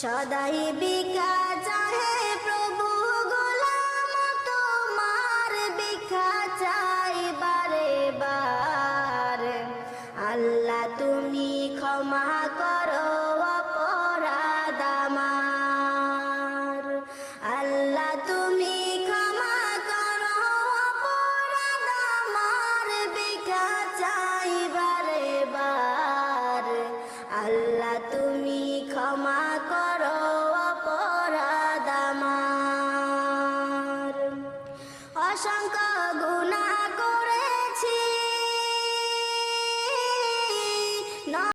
সদাই বিকা চাহে প্রভু গোলাম তোমার বিখা চাই বারে বার। আল্লাহ তুমি ক্ষমা কর